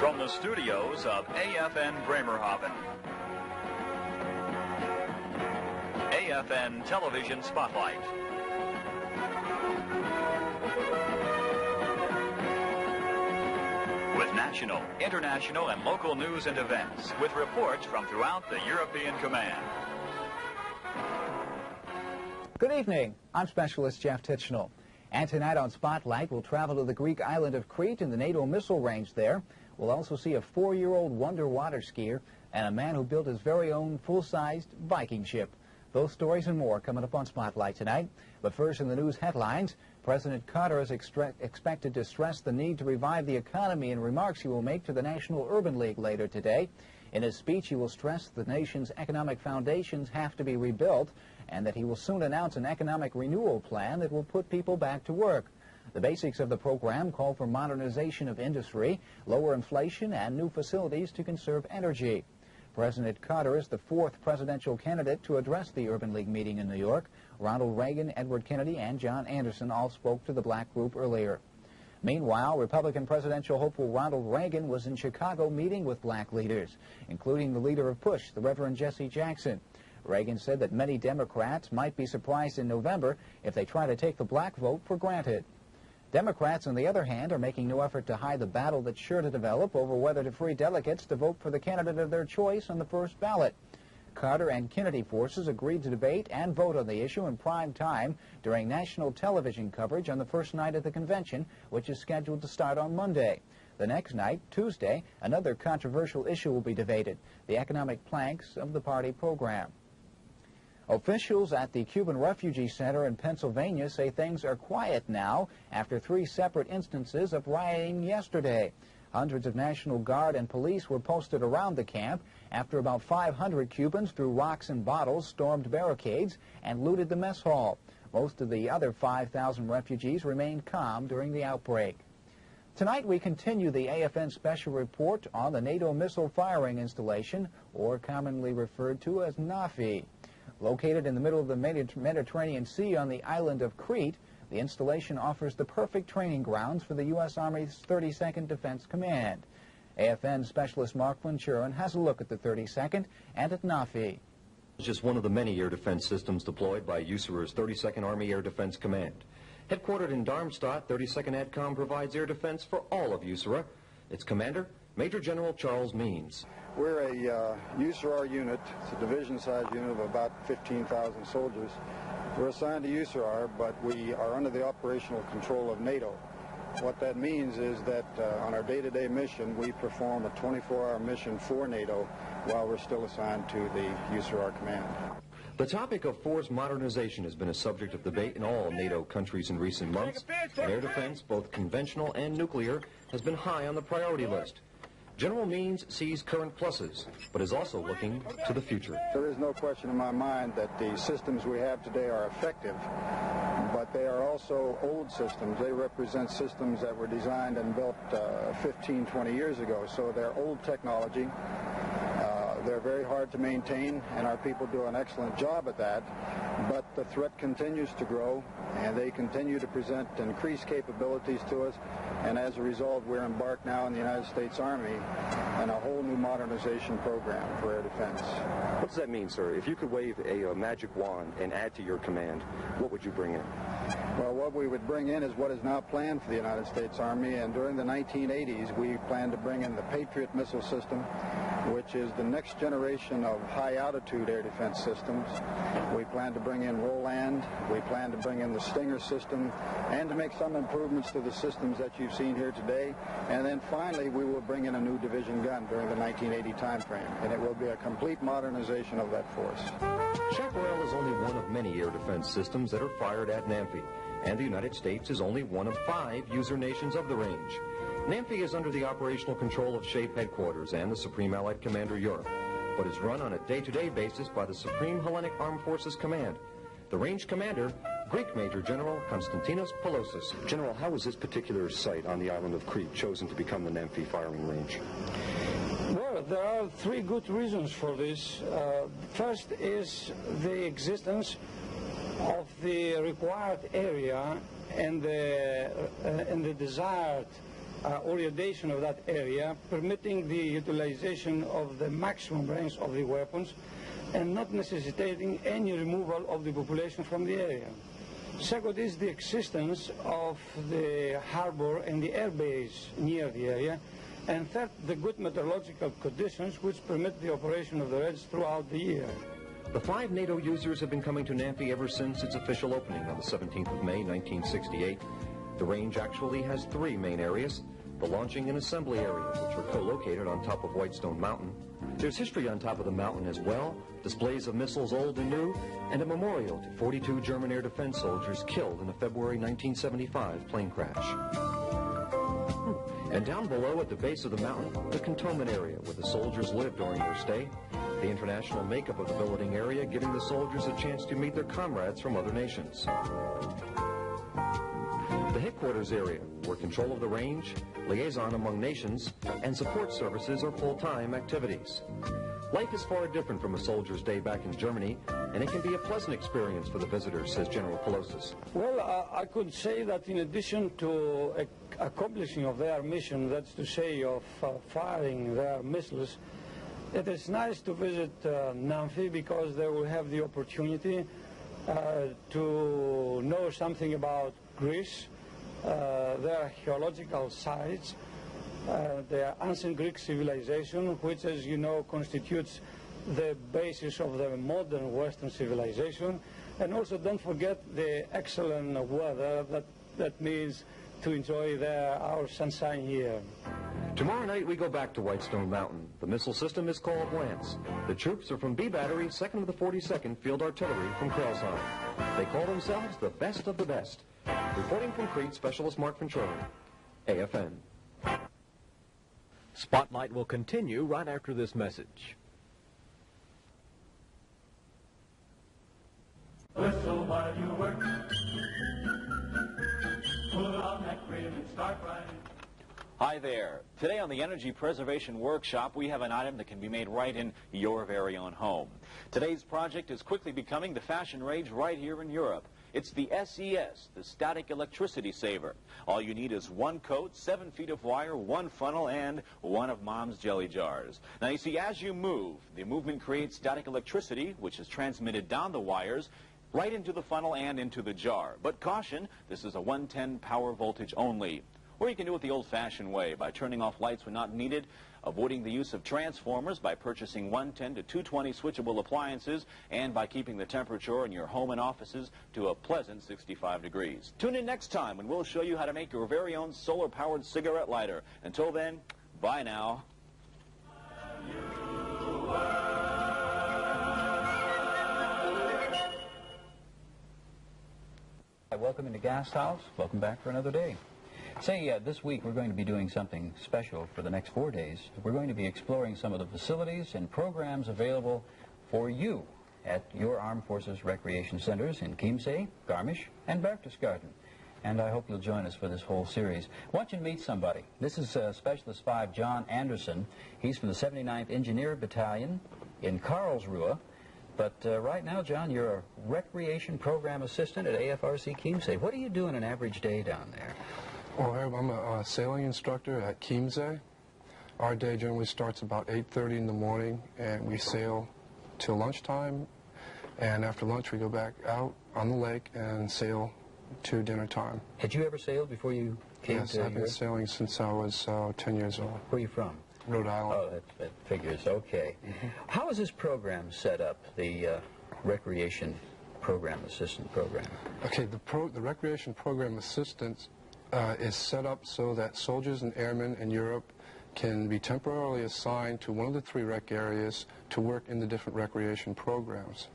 From the studios of AFN Bremerhaven, AFN Television Spotlight. With national, international, and local news and events, with reports from throughout the European Command. Good evening. I'm Specialist Jeff Tichenal. And tonight on Spotlight, we'll travel to the Greek island of Crete in the NATO missile range there. We'll also see a 4-year-old wonder water skier and a man who built his very own full-sized Viking ship. Those stories and more coming up on Spotlight tonight. But first, in the news headlines, President Carter is expected to stress the need to revive the economy in remarks he will make to the National Urban League later today. In his speech, he will stress the nation's economic foundations have to be rebuilt and that he will soon announce an economic renewal plan that will put people back to work. The basics of the program call for modernization of industry, lower inflation, and new facilities to conserve energy. President Carter is the 4th presidential candidate to address the Urban League meeting in New York. Ronald Reagan, Edward Kennedy, and John Anderson all spoke to the black group earlier. Meanwhile, Republican presidential hopeful Ronald Reagan was in Chicago meeting with black leaders, including the leader of PUSH, the Reverend Jesse Jackson. Reagan said that many Democrats might be surprised in November if they try to take the black vote for granted. Democrats, on the other hand, are making no effort to hide the battle that's sure to develop over whether to free delegates to vote for the candidate of their choice on the first ballot. Carter and Kennedy forces agreed to debate and vote on the issue in prime time during national television coverage on the first night of the convention, which is scheduled to start on Monday. The next night, Tuesday, another controversial issue will be debated, the economic planks of the party program. Officials at the Cuban Refugee Center in Pennsylvania say things are quiet now after 3 separate instances of rioting yesterday. Hundreds of National Guard and police were posted around the camp after about 500 Cubans threw rocks and bottles, stormed barricades, and looted the mess hall. Most of the other 5,000 refugees remained calm during the outbreak. Tonight we continue the AFN special report on the NATO missile firing installation, or commonly referred to as NAFI. Located in the middle of the Mediterranean Sea on the island of Crete, the installation offers the perfect training grounds for the U.S. Army's 32nd Defense Command. AFN specialist Mark Van Churen has a look at the 32nd and at NAFI. It's just one of the many air defense systems deployed by USAREUR's 32nd Army Air Defense Command. Headquartered in Darmstadt, 32nd ADCOM provides air defense for all of USAREUR. Its commander, Major General Charles Means. We're a USAREUR unit. It's a division-sized unit of about 15,000 soldiers. We're assigned to USAREUR, but we are under the operational control of NATO. What that means is that on our day-to-day mission, we perform a 24-hour mission for NATO while we're still assigned to the USAREUR command. The topic of force modernization has been a subject of debate in all NATO countries in recent months. Air defense, both conventional and nuclear, has been high on the priority list. General Means sees current pluses, but is also looking to the future. There is no question in my mind that the systems we have today are effective, but they are also old systems. They represent systems that were designed and built 15, 20 years ago, so they're old technology. They're very hard to maintain, and our people do an excellent job at that, but the threat continues to grow, and they continue to present increased capabilities to us, and as a result, we're embarked now in the United States Army on a whole new modernization program for air defense. What does that mean, sir? If you could wave a magic wand and add to your command, what would you bring in? Well, what we would bring in is what is now planned for the United States Army, and during the 1980s, we plan to bring in the Patriot missile system, which is the next generation of high-altitude air defense systems. We plan to bring in Roland. We plan to bring in the Stinger system, and to make some improvements to the systems that you've seen here today. And then finally, we will bring in a new division gun during the 1980 timeframe, and it will be a complete modernization of that force. Chaparral is only one of many air defense systems that are fired at NAMFI, and the United States is only one of 5 user nations of the range. NAMFI is under the operational control of SHAPE headquarters and the Supreme Allied Commander Europe, but is run on a day-to-day basis by the Supreme Hellenic Armed Forces Command. The range commander, Greek Major General Konstantinos Pelosis. General, how was this particular site on the island of Crete chosen to become the NAMFI firing range? Well, there are 3 good reasons for this. First is the existence of the required area and the desired orientation of that area, permitting the utilization of the maximum range of the weapons and not necessitating any removal of the population from the area. Second is the existence of the harbor and the air base near the area. And third, the good meteorological conditions which permit the operation of the Reds throughout the year. The 5 NATO users have been coming to NAMFI ever since its official opening on the 17th of May, 1968. The range actually has 3 main areas: the launching and assembly areas, which are co-located on top of Whitestone Mountain. There's history on top of the mountain as well, displays of missiles old and new, and a memorial to 42 German air defense soldiers killed in a February 1975 plane crash. And down below at the base of the mountain, the cantonment area where the soldiers lived during their stay. The international makeup of the billeting area giving the soldiers a chance to meet their comrades from other nations. The headquarters area, where control of the range, liaison among nations, and support services are full-time activities. Life is far different from a soldier's day back in Germany, and it can be a pleasant experience for the visitors, says General Pelosis. Well, I could say that in addition to accomplishing of their mission, that's to say of firing their missiles, it is nice to visit NAMFI because they will have the opportunity to know something about Greece, their archaeological sites, the ancient Greek civilization, which, as you know, constitutes the basis of the modern Western civilization. And also don't forget the excellent weather that means to enjoy our sunshine here. Tomorrow night we go back to Whitestone Mountain. The missile system is called Lance. The troops are from B Battery, 2nd of the 42nd Field Artillery from Kralsheim. They call themselves the best of the best. Reporting from Crete, Specialist Mark Ventrone, AFN. Spotlight will continue right after this message. Whistle while you work. Put on that grin and start right. Hi there. Today on the Energy Preservation Workshop, we have an item that can be made right in your very own home. Today's project is quickly becoming the fashion rage right here in Europe. It's the SES, the Static Electricity Saver. All you need is 1 coat, 7 feet of wire, 1 funnel, and 1 of Mom's jelly jars. Now, you see, as you move, the movement creates static electricity, which is transmitted down the wires, right into the funnel and into the jar. But caution, this is a 110 power voltage only. Or you can do it the old-fashioned way by turning off lights when not needed, avoiding the use of transformers by purchasing 110 to 220 switchable appliances, and by keeping the temperature in your home and offices to a pleasant 65 degrees. Tune in next time when we'll show you how to make your very own solar-powered cigarette lighter. Until then, bye now. Welcome into Gas House. Welcome back for another day. Say, this week we're going to be doing something special for the next 4 days. We're going to be exploring some of the facilities and programs available for you at your Armed Forces Recreation Centers in Chiemsee, Garmisch, and Berchtesgaden. And I hope you'll join us for this whole series. Watch and meet somebody. This is Specialist 5 John Anderson. He's from the 79th Engineer Battalion in Karlsruhe. But right now, John, you're a Recreation Program Assistant at AFRC Chiemsee. What do you do in an average day down there? Well, Herb, I'm a sailing instructor at Chiemsee. Our day generally starts about 8:30 in the morning, and we sail till lunchtime. And after lunch, we go back out on the lake and sail to dinner time. Had you ever sailed before you came to Yes, I've been sailing since I was 10 years old. Where are you from? Rhode Island. Oh, that figures. Okay. How is this program set up, the Recreation Program Assistant program? Okay, the Recreation Program Assistant is set up so that soldiers and airmen in Europe can be temporarily assigned to one of the 3 rec areas to work in the different recreation programs.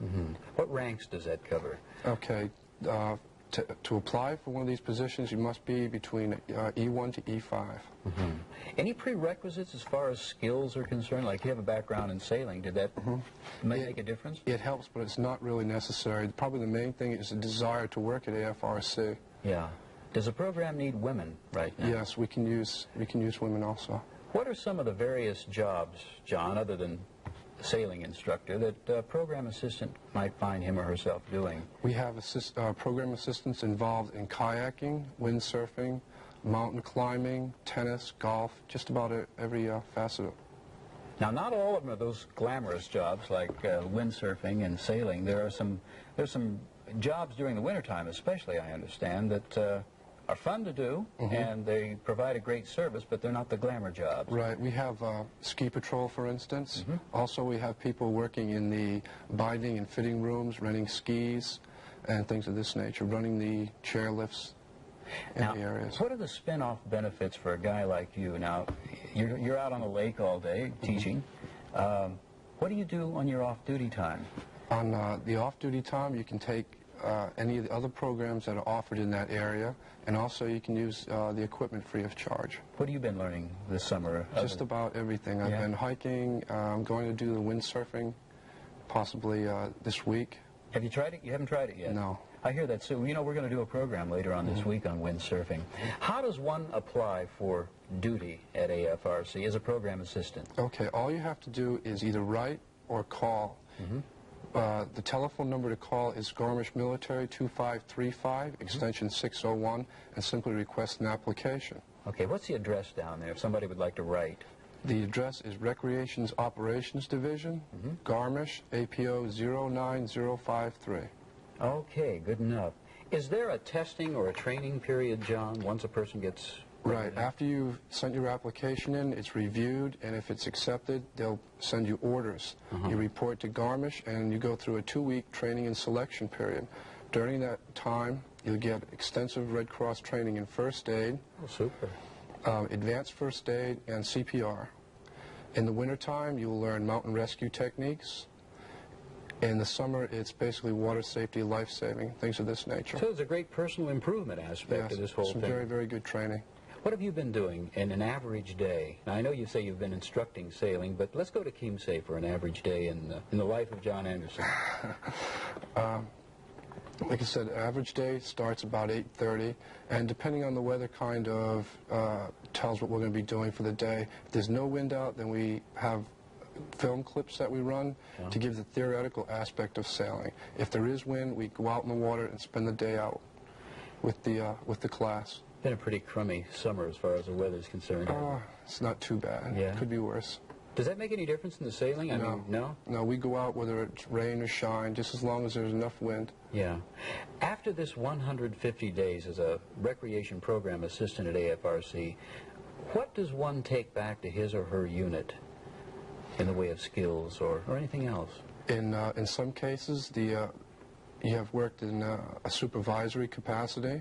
What ranks does that cover? Okay, to apply for one of these positions, you must be between E1 to E5. Any prerequisites as far as skills are concerned? Like, you have a background in sailing. Did that make a difference? It helps, but it's not really necessary. Probably the main thing is a desire to work at AFRC. Yeah. Does the program need women right now? Yes, we can use women also. What are some of the various jobs, John, other than sailing instructor, that program assistant might find him or herself doing? We have program assistants involved in kayaking, windsurfing, mountain climbing, tennis, golf, just about every facet. Now, not all of them are those glamorous jobs like windsurfing and sailing. There's some jobs during the wintertime, especially, I understand, that are fun to do, and they provide a great service, but they're not the glamour jobs. Right. We have ski patrol, for instance. Also, we have people working in the binding and fitting rooms, renting skis and things of this nature, running the chairlifts in Now, the areas. what are the spin-off benefits for a guy like you? Now, you're out on the lake all day teaching. What do you do on your off-duty time? On the off-duty time, you can take any of the other programs that are offered in that area, and also you can use the equipment free of charge. What have you been learning this summer? Just about everything. I've been hiking, I'm going to do the windsurfing, possibly this week. Have you tried it? You haven't tried it yet? No. I hear that, so you know, we're going to do a program later on this week on windsurfing. How does one apply for duty at AFRC as a program assistant? Okay, all you have to do is either write or call. The telephone number to call is Garmisch Military 2535, extension 601, and simply request an application. Okay, what's the address down there if somebody would like to write? The address is Recreations Operations Division, Garmisch, APO 09053. Okay, good enough. Is there a testing or a training period, John, once a person gets... Right. After you've sent your application in, it's reviewed, and if it's accepted, they'll send you orders. You report to Garmisch, and you go through a 2-week training and selection period. During that time, you'll get extensive Red Cross training in first aid, super. advanced first aid, and CPR. In the wintertime, you'll learn mountain rescue techniques. In the summer, it's basically water safety, life-saving, things of this nature. So there's a great personal improvement aspect to this whole some thing. very, very good training. What have you been doing in an average day? Now, I know you say you've been instructing sailing, but let's go to Chiemsee for an average day in the life of John Anderson. Like I said, average day starts about 8:30, and depending on the weather, kind of tells what we're going to be doing for the day. If there's no wind out, then we have film clips that we run to give the theoretical aspect of sailing. If there is wind, we go out in the water and spend the day out with the class. Been a pretty crummy summer as far as the weather is concerned. It's not too bad. Yeah. It could be worse. Does that make any difference in the sailing? I mean, no? No, we go out whether it's rain or shine, just as long as there's enough wind. Yeah. After this 150 days as a recreation program assistant at AFRC, what does one take back to his or her unit in the way of skills or anything else? In some cases, you have worked in a supervisory capacity.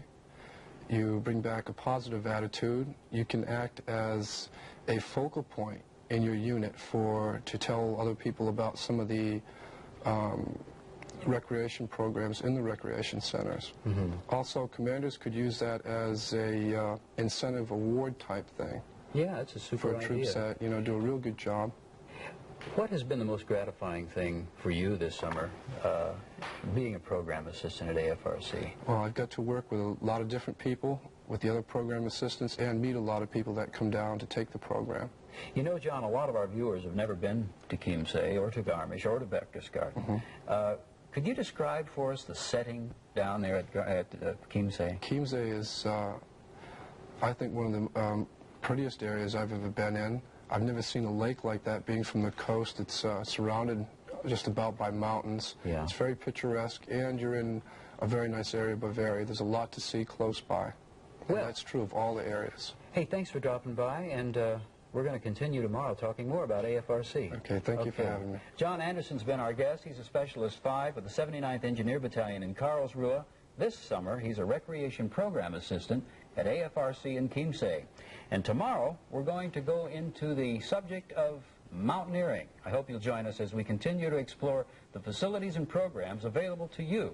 You bring back a positive attitude. You can act as a focal point in your unit to tell other people about some of the recreation programs in the recreation centers. Also, commanders could use that as a incentive award type thing. Yeah, that's a super for troops idea. that do a real good job. What has been the most gratifying thing for you this summer, being a program assistant at AFRC? Well, I've got to work with a lot of different people, with the other program assistants, and meet a lot of people that come down to take the program. You know, John, a lot of our viewers have never been to Chiemsee or to Garmisch or to Berchtesgaden. Could you describe for us the setting down there at Chiemsee? Chiemsee is, I think, one of the prettiest areas I've ever been in. I've never seen a lake like that being from the coast. It's surrounded just about by mountains. Yeah. It's very picturesque, and you're in a very nice area of Bavaria. There's a lot to see close by. And Well, that's true of all the areas. Hey, thanks for dropping by, and we're going to continue tomorrow talking more about AFRC. Okay, thank you for having me. John Anderson's been our guest. He's a Specialist 5 with the 79th Engineer Battalion in Karlsruhe. This summer, he's a recreation program assistant at AFRC in Chiemsee. And tomorrow, we're going to go into the subject of mountaineering. I hope you'll join us as we continue to explore the facilities and programs available to you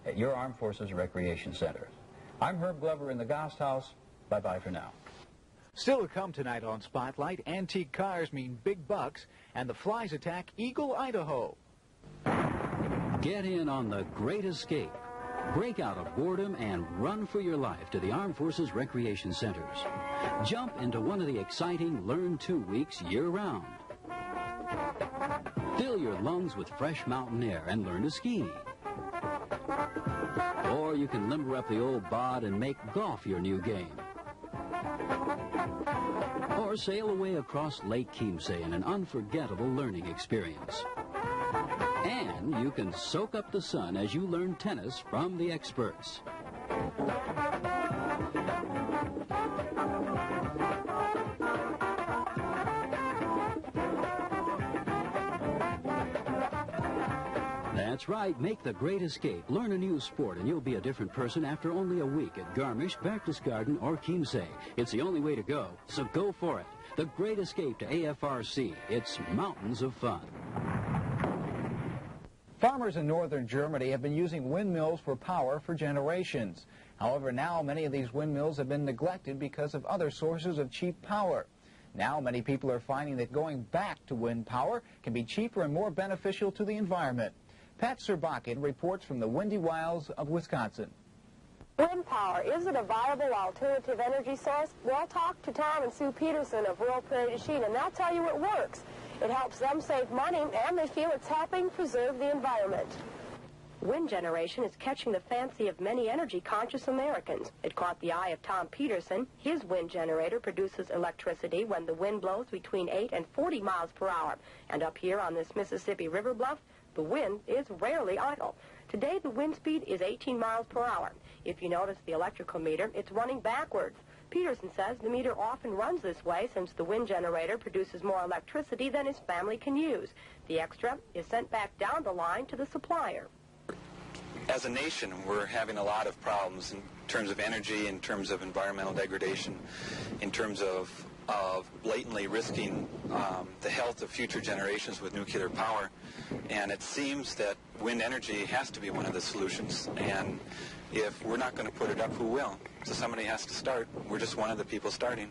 at your Armed Forces Recreation Center. I'm Herb Glover in the Gast House. Bye-bye for now. Still to come tonight on Spotlight, antique cars mean big bucks, and the flies attack Eagle, Idaho. Get in on the Great Escape. Break out of boredom and run for your life to the Armed Forces Recreation Centers. Jump into one of the exciting Learn 2 weeks year-round. Fill your lungs with fresh mountain air and learn to ski. Or you can limber up the old bod and make golf your new game. Or sail away across Lake Chiemsee in an unforgettable learning experience. And you can soak up the sun as you learn tennis from the experts. That's right, make the great escape. Learn a new sport and you'll be a different person after only a week at Garmisch, Berchtesgaden, or Chiemsee. It's the only way to go, so go for it. The Great Escape to AFRC. It's mountains of fun. Farmers in northern Germany have been using windmills for power for generations. However, now many of these windmills have been neglected because of other sources of cheap power. Now many people are finding that going back to wind power can be cheaper and more beneficial to the environment. Pat Serbakin reports from the windy wilds of Wisconsin. Wind power, is it a viable alternative energy source? Well, talk to Tom and Sue Peterson of Rural Prairie du Chien, and they'll tell you it works. It helps them save money, and they feel it's helping preserve the environment. Wind generation is catching the fancy of many energy-conscious Americans. It caught the eye of Tom Peterson. His wind generator produces electricity when the wind blows between 8 and 40 miles per hour. And up here on this Mississippi River bluff, the wind is rarely idle. Today, the wind speed is 18 miles per hour. If you notice the electrical meter, it's running backwards. Peterson says the meter often runs this way since the wind generator produces more electricity than his family can use. The extra is sent back down the line to the supplier. As a nation, we're having a lot of problems in terms of energy, in terms of environmental degradation, in terms of blatantly risking the health of future generations with nuclear power. And it seems that wind energy has to be one of the solutions. And if we're not going to put it up, who will? So somebody has to start. We're just one of the people starting.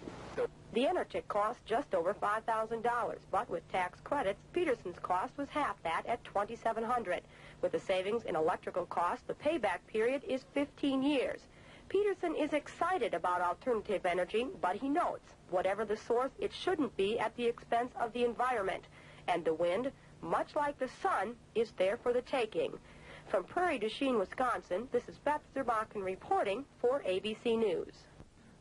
The Enertic cost just over $5,000, but with tax credits, Peterson's cost was half that at $2,700. With the savings in electrical costs, the payback period is 15 years. Peterson is excited about alternative energy, but he notes, whatever the source, it shouldn't be at the expense of the environment. And the wind, much like the sun, is there for the taking. From Prairie du Chien, Wisconsin, this is Beth Zerbakken reporting for ABC News.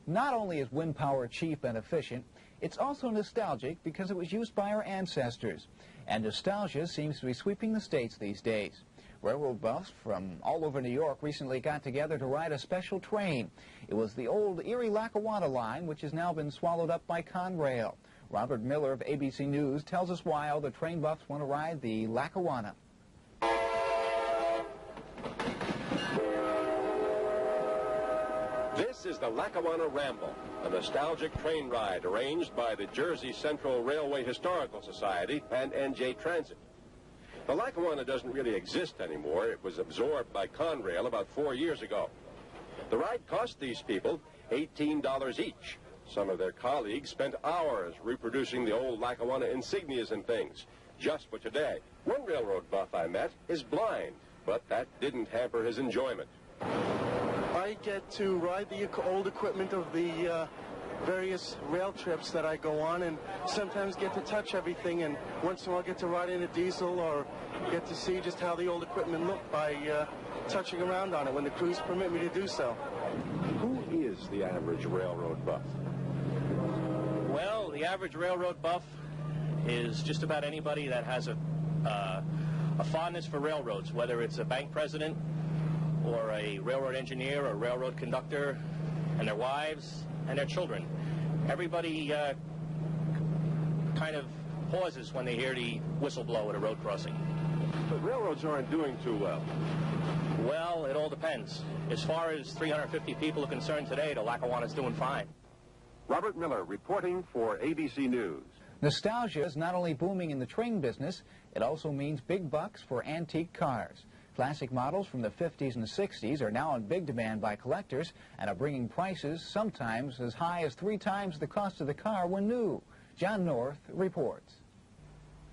Not only is wind power cheap and efficient, it's also nostalgic because it was used by our ancestors. And nostalgia seems to be sweeping the states these days. Railroad buffs from all over New York recently got together to ride a special train. It was the old Erie-Lackawanna line, which has now been swallowed up by Conrail. Robert Miller of ABC News tells us why all the train buffs want to ride the Lackawanna. This is the Lackawanna Ramble, a nostalgic train ride arranged by the Jersey Central Railway Historical Society and NJ Transit. The Lackawanna doesn't really exist anymore. It was absorbed by Conrail about 4 years ago. The ride cost these people $18 each. Some of their colleagues spent hours reproducing the old Lackawanna insignias and things, just for today. One railroad buff I met is blind, but that didn't hamper his enjoyment. I get to ride the old equipment of the various rail trips that I go on, and sometimes get to touch everything, and once in a while get to ride in a diesel or get to see just how the old equipment looked by touching around on it when the crews permit me to do so. Who is the average railroad buff? Well, the average railroad buff is just about anybody that has a fondness for railroads, whether it's a bank president or a railroad engineer or a railroad conductor and their wives and their children. Everybody kind of pauses when they hear the whistle blow at a road crossing. But railroads aren't doing too well. Well, it all depends. As far as 350 people are concerned today, the Lackawanna's doing fine. Robert Miller reporting for ABC News. Nostalgia is not only booming in the train business, it also means big bucks for antique cars. Classic models from the 50s and 60s are now in big demand by collectors and are bringing prices sometimes as high as 3 times the cost of the car when new. John North reports.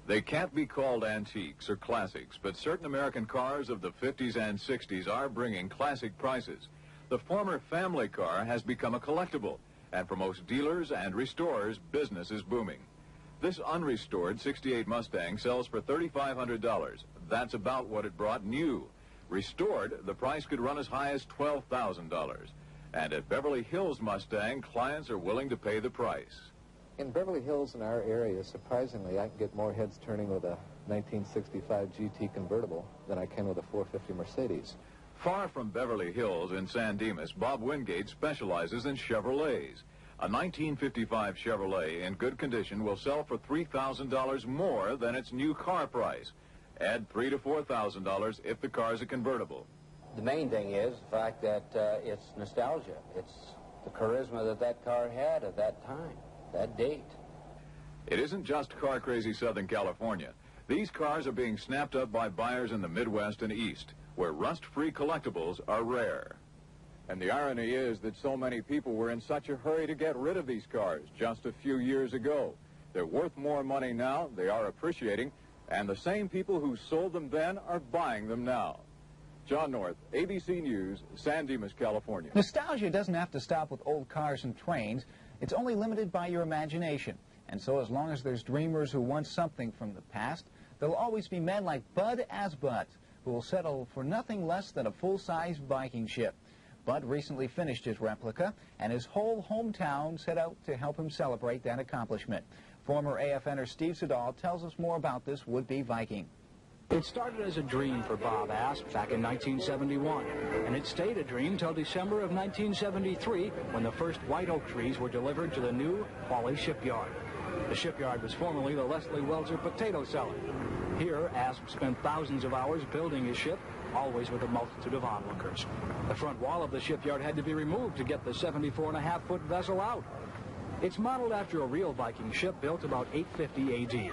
They can't be called antiques or classics, but certain American cars of the 50s and 60s are bringing classic prices. The former family car has become a collectible, and for most dealers and restorers, business is booming. This unrestored 68 Mustang sells for $3,500. That's about what it brought new. Restored, the price could run as high as $12,000. And at Beverly Hills Mustang, clients are willing to pay the price. In Beverly Hills, in our area, surprisingly, I can get more heads turning with a 1965 GT convertible than I can with a 450 Mercedes. Far from Beverly Hills in San Dimas, Bob Wingate specializes in Chevrolets. A 1955 Chevrolet in good condition will sell for $3,000 more than its new car price. Add $3,000 to $4,000 if the car is a convertible. The main thing is the fact that it's nostalgia. It's the charisma that that car had at that time, that date. It isn't just car-crazy Southern California. These cars are being snapped up by buyers in the Midwest and East, where rust-free collectibles are rare. And the irony is that so many people were in such a hurry to get rid of these cars just a few years ago. They're worth more money now, they are appreciating, and the same people who sold them then are buying them now. John North, ABC News, San Dimas, California. Nostalgia doesn't have to stop with old cars and trains. It's only limited by your imagination. And so as long as there's dreamers who want something from the past, there'll always be men like Bud Asbut, who will settle for nothing less than a full-size Viking ship. Bud recently finished his replica, and his whole hometown set out to help him celebrate that accomplishment. Former AFNer Steve Siddall tells us more about this would-be Viking. It started as a dream for Bob Asp back in 1971, and it stayed a dream till December of 1973 when the first white oak trees were delivered to the new Hawley shipyard. The shipyard was formerly the Leslie Welser potato cellar. Here, Asp spent thousands of hours building his ship, always with a multitude of onlookers. The front wall of the shipyard had to be removed to get the 74.5-foot vessel out. It's modeled after a real Viking ship built about 850 AD.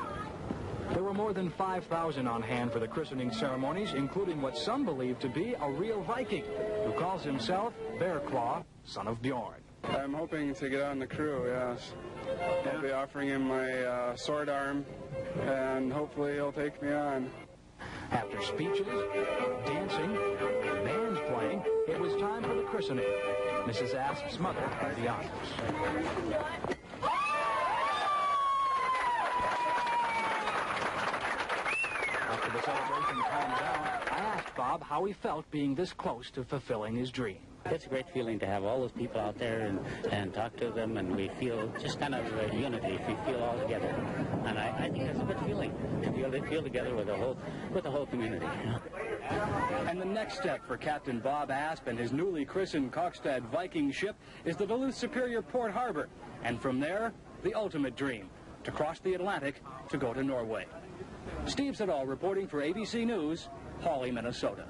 There were more than 5,000 on hand for the christening ceremonies, including what some believe to be a real Viking, who calls himself Bearclaw, son of Bjorn. I'm hoping to get on the crew, yes. I'll be offering him my sword arm, and hopefully he'll take me on. After speeches, dancing, and bands playing, it was time for the christening. Mrs. Asp's mother had the honors. After the celebration calmed down, I asked Bob how he felt being this close to fulfilling his dream. It's a great feeling to have all those people out there and talk to them, and we feel just kind of unity. We feel all together, and I think that's a good feeling to be able to feel together with the whole community. And the next step for Captain Bob Asp and his newly christened Kokstad Viking ship is the Duluth Superior Port Harbor, and from there, the ultimate dream, to cross the Atlantic to go to Norway. Steve Siddall reporting for ABC News, Hawley, Minnesota.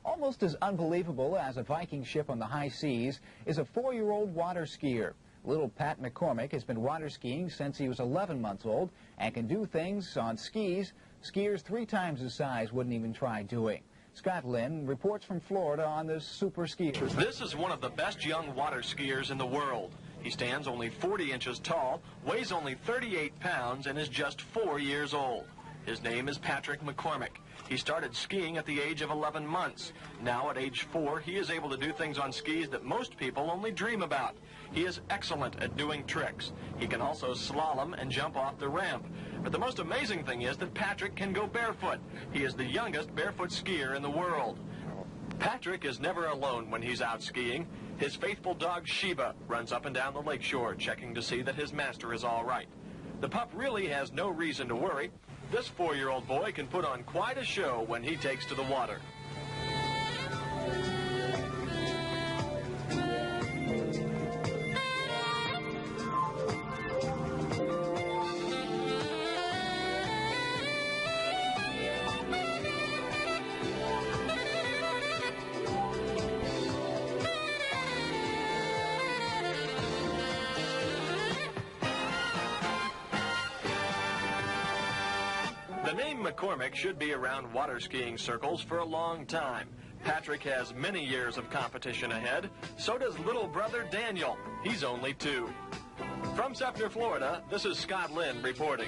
Almost as unbelievable as a Viking ship on the high seas is a 4-year-old water skier. Little Pat McCormick has been water skiing since he was 11 months old and can do things on skis skiers 3 times his size wouldn't even try doing. Scott Lynn reports from Florida on this super skier. This is one of the best young water skiers in the world. He stands only 40 inches tall, weighs only 38 pounds, and is just 4 years old. His name is Patrick McCormick. He started skiing at the age of 11 months. Now at age 4, he is able to do things on skis that most people only dream about. He is excellent at doing tricks. He can also slalom and jump off the ramp. But the most amazing thing is that Patrick can go barefoot. He is the youngest barefoot skier in the world. Patrick is never alone when he's out skiing. His faithful dog Sheba runs up and down the lakeshore checking to see that his master is all right. The pup really has no reason to worry. This 4-year-old boy can put on quite a show when he takes to the water. The name McCormick should be around water skiing circles for a long time. Patrick has many years of competition ahead. So does little brother Daniel. He's only 2. From Sefner, Florida, this is Scott Lynn reporting.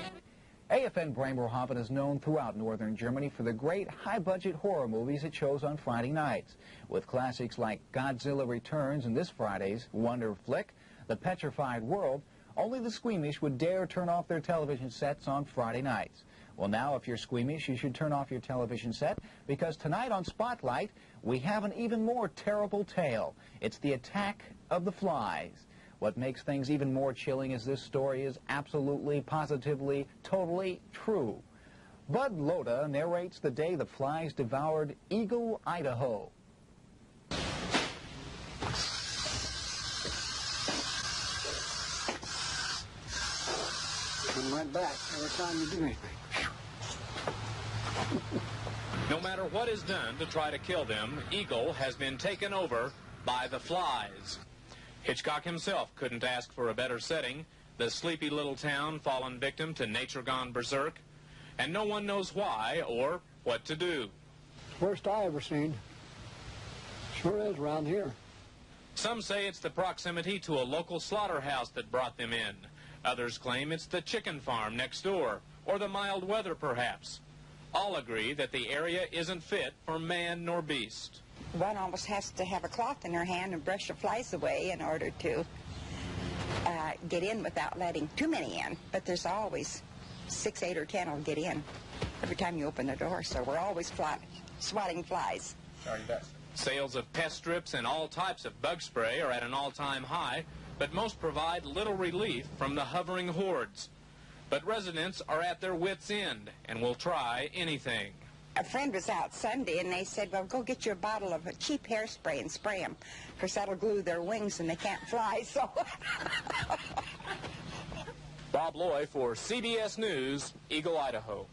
AFN Bremerhaven is known throughout northern Germany for the great high-budget horror movies it shows on Friday nights. With classics like Godzilla Returns and this Friday's Wonder Flick, The Petrified World, only the squeamish would dare turn off their television sets on Friday nights. Well, now, if you're squeamish, you should turn off your television set, because tonight on Spotlight, we have an even more terrible tale. It's the attack of the flies. What makes things even more chilling is this story is absolutely, positively, totally true. Bud Loda narrates the day the flies devoured Eagle, Idaho. Come right back every time you do anything. No matter what is done to try to kill them, Eagle has been taken over by the flies. Hitchcock himself couldn't ask for a better setting. The sleepy little town fallen victim to nature gone berserk, and no one knows why or what to do. Worst I ever seen. Sure is around here. Some say it's the proximity to a local slaughterhouse that brought them in. Others claim it's the chicken farm next door, or the mild weather perhaps. All agree that the area isn't fit for man nor beast. One almost has to have a cloth in her hand and brush the flies away in order to get in without letting too many in. But there's always 6, 8, or 10 will get in every time you open the door, so we're always swatting flies. Sales of pest strips and all types of bug spray are at an all-time high, but most provide little relief from the hovering hordes. But residents are at their wits' end and will try anything. A friend was out Sunday, and they said, well, go get you a bottle of cheap hairspray and spray them, because that'll glue their wings and they can't fly, so... Bob Loy for CBS News, Eagle, Idaho.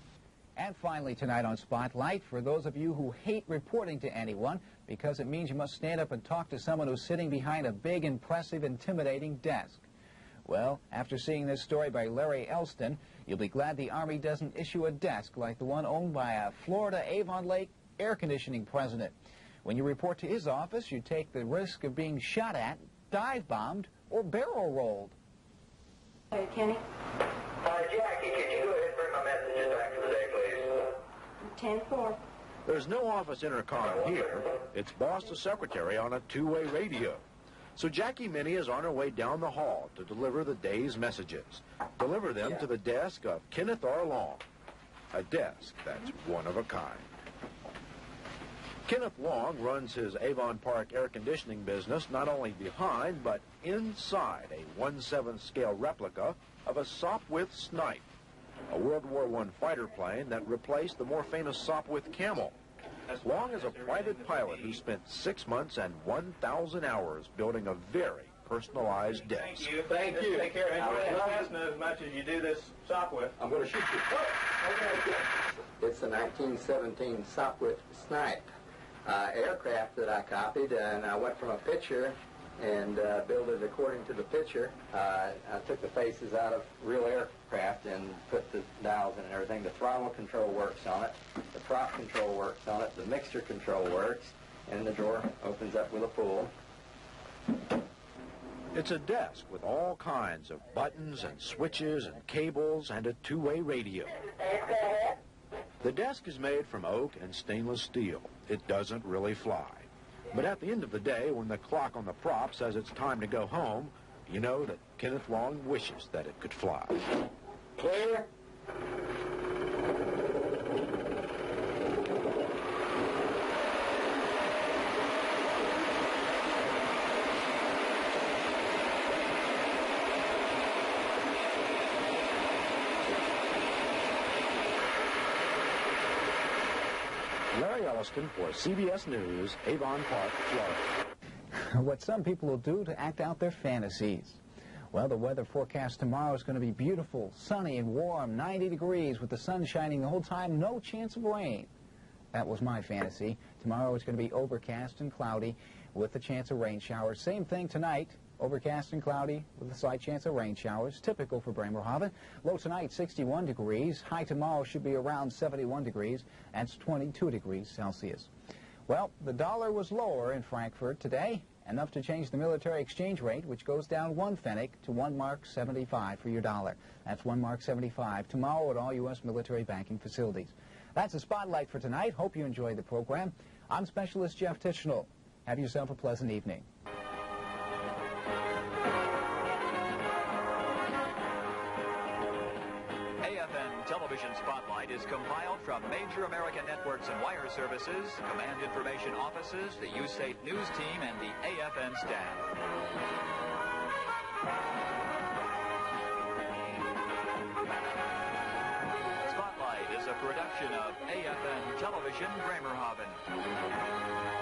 And finally tonight on Spotlight, for those of you who hate reporting to anyone because it means you must stand up and talk to someone who's sitting behind a big, impressive, intimidating desk. Well, after seeing this story by Larry Elston, you'll be glad the Army doesn't issue a desk like the one owned by a Florida Avon Lake air conditioning president. When you report to his office, you take the risk of being shot at, dive-bombed, or barrel-rolled. Hey, Kenny. Jackie, could you go ahead and bring my messages back for the day, please? 10-4. There's no office intercom here. It's boss to secretary on a two-way radio. So Jackie Minnie is on her way down the hall to deliver the day's messages. Deliver them to the desk of Kenneth R. Long, a desk that's one of a kind. Kenneth Long runs his Avon Park air conditioning business not only behind, but inside a 1/7 scale replica of a Sopwith Snipe, a World War I fighter plane that replaced the more famous Sopwith Camel. Long is a private pilot who spent 6 months and 1,000 hours building a very personalized desk. Thank you. Thank you. Take care. Enjoy the Cessna as much as you do this Sopwith. I'm going to shoot you. It's a 1917 Sopwith Snipe aircraft that I copied, and I went from a picture and built it according to the picture. I took the faces out of real aircraft and put the dials in and everything. The throttle control works on it. The prop control works on it. The mixture control works. And the drawer opens up with a pull. It's a desk with all kinds of buttons and switches and cables and a two-way radio. The desk is made from oak and stainless steel. It doesn't really fly. But at the end of the day, when the clock on the prop says it's time to go home, you know that Kenneth Long wishes that it could fly. Clear. Larry Elliston for CBS News, Avon Park, Florida. What some people will do to act out their fantasies. Well, the weather forecast tomorrow is going to be beautiful, sunny and warm, 90 degrees with the sun shining the whole time, no chance of rain. That was my fantasy. Tomorrow it's going to be overcast and cloudy with the chance of rain showers. Same thing tonight. Overcast and cloudy with a slight chance of rain showers, typical for Bremerhaven. Low tonight, 61 degrees. High tomorrow should be around 71 degrees. That's 22 degrees Celsius. Well, the dollar was lower in Frankfurt today, enough to change the military exchange rate, which goes down 1 pfennig to 1 mark 75 for your dollar. That's 1 mark 75 tomorrow at all U.S. military banking facilities. That's a spotlight for tonight. Hope you enjoyed the program. I'm Specialist Jeff Tichenal. Have yourself a pleasant evening. AFN Television. Television Spotlight is compiled from major American networks and wire services, command information offices, the USAFE news team, and the AFN staff. Spotlight is a production of AFN Television Bremerhaven.